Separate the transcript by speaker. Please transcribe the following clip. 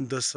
Speaker 1: 10